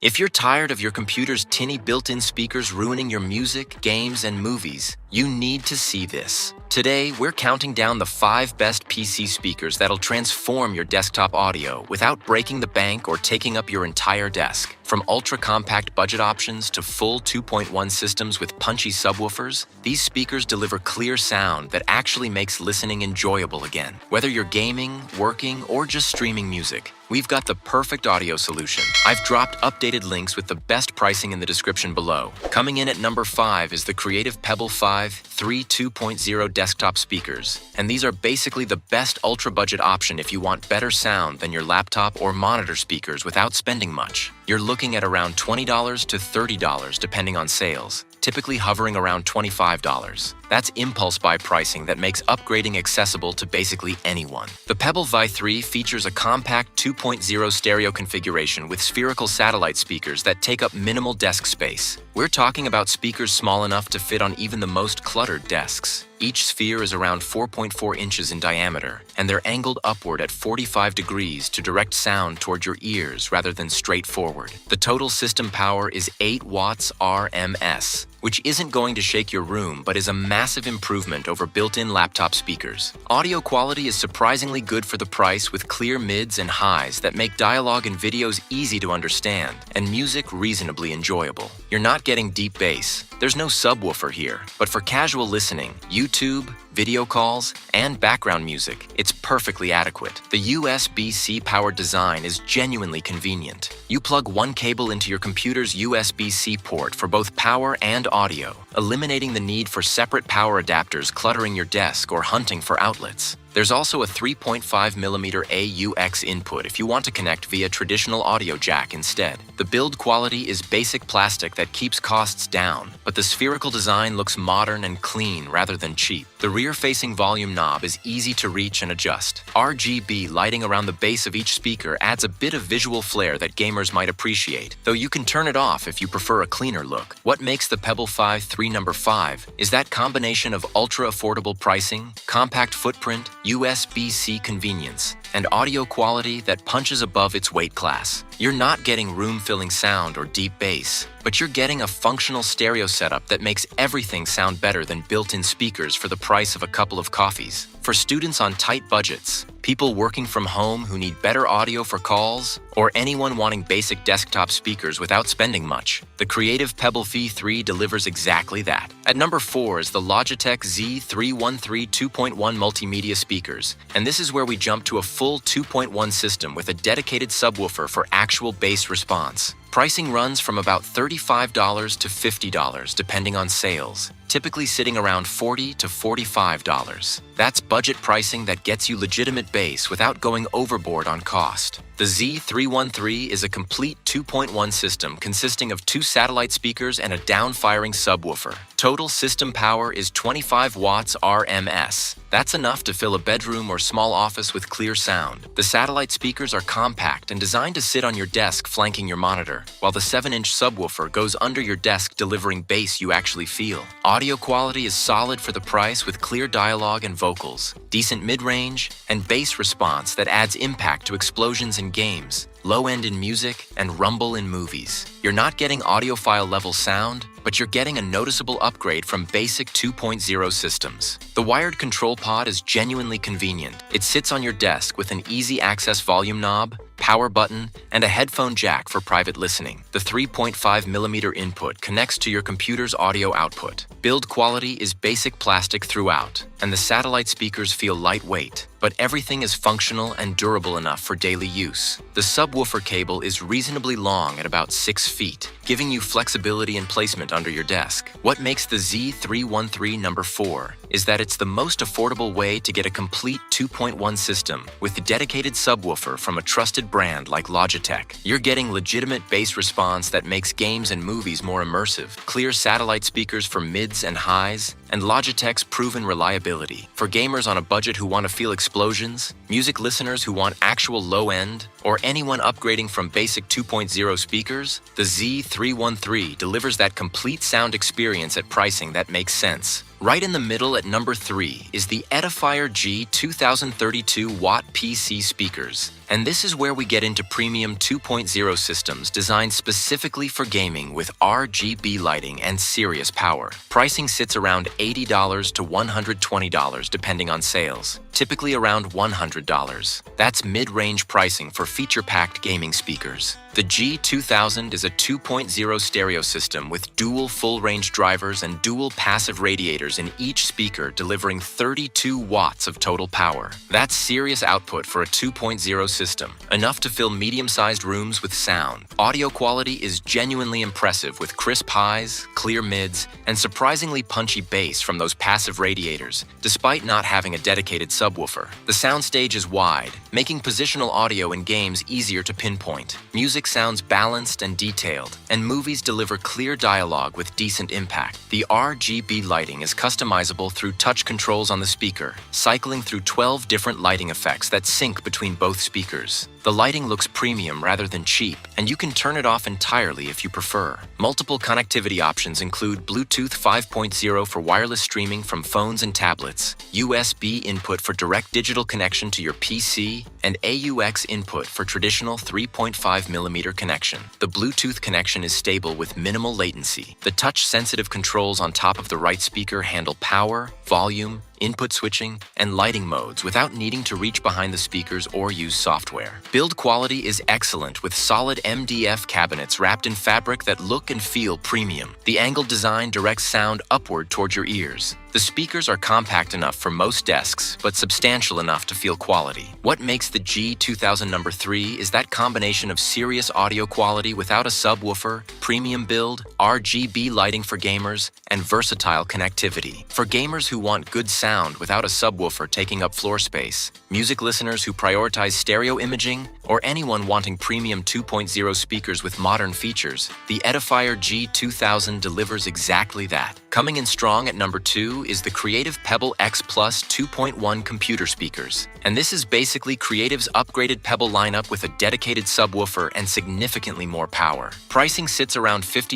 If you're tired of your computer's tinny built-in speakers ruining your music, games, and movies, you need to see this. Today, we're counting down the 5 best PC speakers that'll transform your desktop audio without breaking the bank or taking up your entire desk. From ultra-compact budget options to full 2.1 systems with punchy subwoofers, these speakers deliver clear sound that actually makes listening enjoyable again. Whether you're gaming, working, or just streaming music, we've got the perfect audio solution. I've dropped updated links with the best pricing in the description below. Coming in at number 5 is the Creative Pebble 5 3 2.0 desktop speakers. And these are basically the best ultra-budget option if you want better sound than your laptop or monitor speakers without spending much. You're looking at around $20 to $30 depending on sales, typically hovering around $25. That's impulse buy pricing that makes upgrading accessible to basically anyone. The Pebble Vi 3 features a compact 2.0 stereo configuration with spherical satellite speakers that take up minimal desk space. We're talking about speakers small enough to fit on even the most cluttered desks. Each sphere is around 4.4 inches in diameter, and they're angled upward at 45 degrees to direct sound toward your ears rather than straight forward. The total system power is 8 watts RMS, which isn't going to shake your room but is a massive improvement over built-in laptop speakers. Audio quality is surprisingly good for the price with clear mids and highs that make dialogue and videos easy to understand and music reasonably enjoyable. You're not getting deep bass. There's no subwoofer here, but for casual listening, YouTube, video calls, and background music, it's perfectly adequate. The USB-C powered design is genuinely convenient. You plug one cable into your computer's USB-C port for both power and audio, eliminating the need for separate power adapters cluttering your desk or hunting for outlets. There's also a 3.5mm AUX input if you want to connect via traditional audio jack instead. The build quality is basic plastic that keeps costs down, but the spherical design looks modern and clean rather than cheap. The rear-facing volume knob is easy to reach and adjust. RGB lighting around the base of each speaker adds a bit of visual flair that gamers might appreciate, though you can turn it off if you prefer a cleaner look. What makes the Pebble 5 3 number 5 is that combination of ultra-affordable pricing, compact footprint, USB-C convenience, and audio quality that punches above its weight class. You're not getting room-filling sound or deep bass, but you're getting a functional stereo setup that makes everything sound better than built-in speakers for the price of a couple of coffees. For students on tight budgets, people working from home who need better audio for calls, or anyone wanting basic desktop speakers without spending much, the Creative Pebble Vi 3 delivers exactly that. At number 4 is the Logitech Z313 2.1 multimedia speakers, and this is where we jump to a full 2.1 system with a dedicated subwoofer for actual bass response. Pricing runs from about $35 to $50 depending on sales, typically sitting around $40 to $45. That's budget pricing that gets you legitimate bass without going overboard on cost. The Z313 is a complete 2.1 system consisting of 2 satellite speakers and a down-firing subwoofer. Total system power is 25 watts RMS. That's enough to fill a bedroom or small office with clear sound. The satellite speakers are compact and designed to sit on your desk flanking your monitor, while the 7-inch subwoofer goes under your desk delivering bass you actually feel. Audio quality is solid for the price with clear dialogue and vocals, decent mid-range, and bass response that adds impact to explosions in games, low-end in music, and rumble in movies. You're not getting audiophile-level sound, but you're getting a noticeable upgrade from basic 2.0 systems. The wired control pod is genuinely convenient. It sits on your desk with an easy-access volume knob, power button, and a headphone jack for private listening. The 3.5mm input connects to your computer's audio output. Build quality is basic plastic throughout, and the satellite speakers feel lightweight, but everything is functional and durable enough for daily use. The subwoofer cable is reasonably long at about 6 feet, giving you flexibility and placement under your desk. What makes the Z313 number 4 is that it's the most affordable way to get a complete 2.1 system with a dedicated subwoofer from a trusted brand like Logitech. You're getting legitimate bass response that makes games and movies more immersive, clear satellite speakers for mids and highs, and Logitech's proven reliability. For gamers on a budget who want to feel explosions, music listeners who want actual low-end, or anyone upgrading from basic 2.0 speakers, the Z313 delivers that complete sound experience at pricing that makes sense. Right in the middle at number 3 is the Edifier G 2032 watt PC speakers. And this is where we get into premium 2.0 systems designed specifically for gaming with RGB lighting and serious power. Pricing sits around $80 to $120 depending on sales, typically around $100. That's mid-range pricing for feature-packed gaming speakers. The G2000 is a 2.0 stereo system with dual full-range drivers and dual passive radiators in each speaker, delivering 32 watts of total power. That's serious output for a 2.0 system, enough to fill medium-sized rooms with sound. Audio quality is genuinely impressive with crisp highs, clear mids, and surprisingly punchy bass from those passive radiators, despite not having a dedicated subwoofer. The soundstage is wide, making positional audio in games easier to pinpoint. Music sounds balanced and detailed, and movies deliver clear dialogue with decent impact. The RGB lighting is customizable through touch controls on the speaker, cycling through 12 different lighting effects that sync between both speakers. The lighting looks premium rather than cheap, and you can turn it off entirely if you prefer. Multiple connectivity options include Bluetooth 5.0 for wireless streaming from phones and tablets, USB input for direct digital connection to your PC, and AUX input for traditional 3.5mm connection. The Bluetooth connection is stable with minimal latency. The touch-sensitive controls on top of the right speaker handle power, volume, input switching, and lighting modes without needing to reach behind the speakers or use software. Build quality is excellent with solid MDF cabinets wrapped in fabric that look and feel premium. The angled design directs sound upward toward your ears. The speakers are compact enough for most desks, but substantial enough to feel quality. What makes the G2000 number 3 is that combination of serious audio quality without a subwoofer, premium build, RGB lighting for gamers, and versatile connectivity. For gamers who want good sound without a subwoofer taking up floor space, music listeners who prioritize stereo imaging, or anyone wanting premium 2.0 speakers with modern features, the Edifier G2000 delivers exactly that. Coming in strong at number 2 is the Creative Pebble X Plus 2.1 computer speakers. And this is basically Creative's upgraded Pebble lineup with a dedicated subwoofer and significantly more power. Pricing sits around $50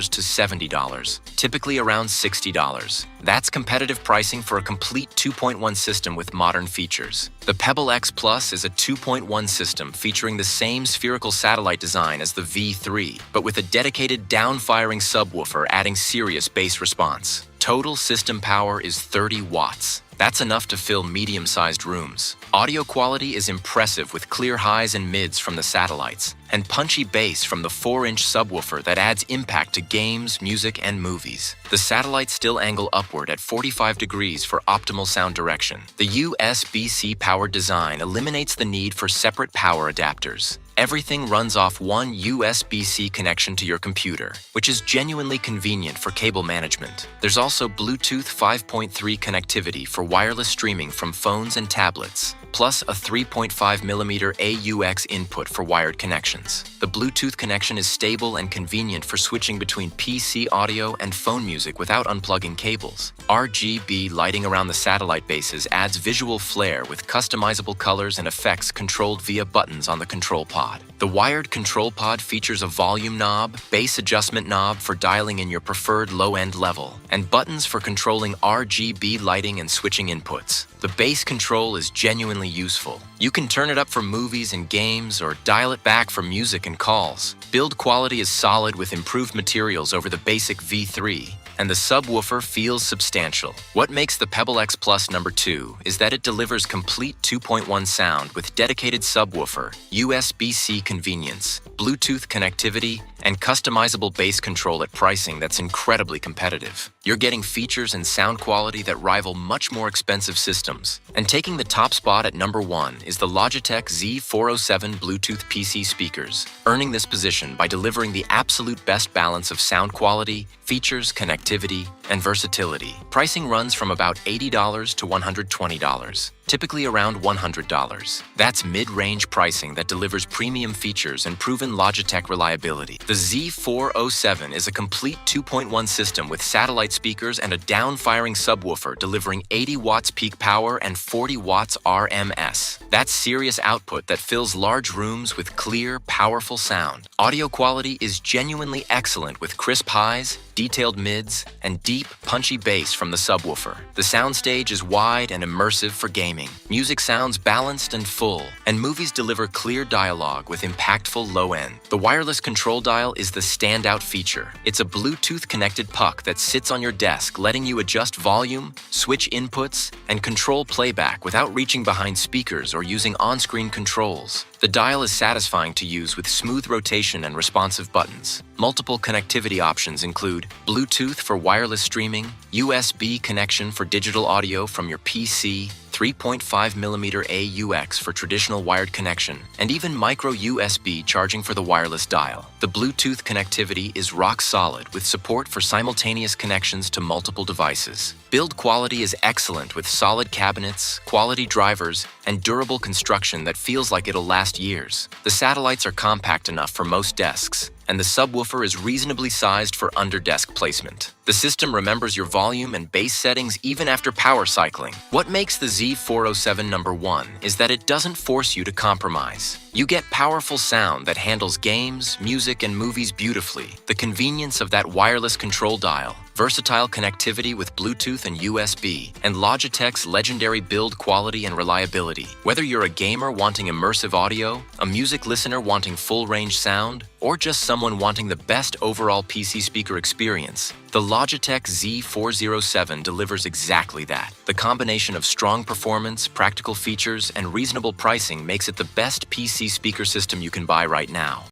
to $70, typically around $60. That's competitive pricing for a complete 2.1 system with modern features. The Pebble X Plus is a 2.1 system featuring the same spherical satellite design as the V3, but with a dedicated down-firing subwoofer adding serious bass response. Total system power is 30 watts. That's enough to fill medium-sized rooms. Audio quality is impressive with clear highs and mids from the satellites, and punchy bass from the 4-inch subwoofer that adds impact to games, music, and movies. The satellites still angle upward at 45 degrees for optimal sound direction. The USB-C powered design eliminates the need for separate power adapters. Everything runs off one USB-C connection to your computer, which is genuinely convenient for cable management. There's also Bluetooth 5.3 connectivity for wireless streaming from phones and tablets, plus a 3.5mm AUX input for wired connections. The Bluetooth connection is stable and convenient for switching between PC audio and phone music without unplugging cables. RGB lighting around the satellite bases adds visual flair with customizable colors and effects controlled via buttons on the control pod. The wired control pod features a volume knob, bass adjustment knob for dialing in your preferred low-end level, and buttons for controlling RGB lighting and switching inputs. The bass control is genuinely useful. You can turn it up for movies and games or dial it back for music and calls. Build quality is solid with improved materials over the basic V3, and the subwoofer feels substantial. What makes the Pebble X Plus number 2 is that it delivers complete 2.1 sound with dedicated subwoofer, USB-C convenience, Bluetooth connectivity, and customizable bass control at pricing that's incredibly competitive. You're getting features and sound quality that rival much more expensive systems. And taking the top spot at number 1 is the Logitech Z407 Bluetooth PC speakers, earning this position by delivering the absolute best balance of sound quality, features, connectivity, and versatility. Pricing runs from about $80 to $120, typically around $100. That's mid-range pricing that delivers premium features and proven Logitech reliability. The Z407 is a complete 2.1 system with satellite speakers and a down-firing subwoofer delivering 80 watts peak power and 40 watts RMS. That's serious output that fills large rooms with clear, powerful sound. Audio quality is genuinely excellent with crisp highs, detailed mids, and deep deep, punchy bass from the subwoofer. The soundstage is wide and immersive for gaming. Music sounds balanced and full, and movies deliver clear dialogue with impactful low end. The wireless control dial is the standout feature. It's a Bluetooth-connected puck that sits on your desk, letting you adjust volume, switch inputs, and control playback without reaching behind speakers or using on-screen controls. The dial is satisfying to use with smooth rotation and responsive buttons. Multiple connectivity options include Bluetooth for wireless streaming, USB connection for digital audio from your PC, 3.5mm AUX for traditional wired connection, and even micro USB charging for the wireless dial. The Bluetooth connectivity is rock solid with support for simultaneous connections to multiple devices. Build quality is excellent with solid cabinets, quality drivers, and durable construction that feels like it'll last years. The satellites are compact enough for most desks, and the subwoofer is reasonably sized for under-desk placement. The system remembers your volume and bass settings even after power cycling. What makes the Z407 #1 is that it doesn't force you to compromise. You get powerful sound that handles games, music, and movies beautifully, the convenience of that wireless control dial, versatile connectivity with Bluetooth and USB, and Logitech's legendary build quality and reliability. Whether you're a gamer wanting immersive audio, a music listener wanting full-range sound, or just someone wanting the best overall PC speaker experience, the Logitech Z407 delivers exactly that. The combination of strong performance, practical features, and reasonable pricing makes it the best PC speaker system you can buy right now.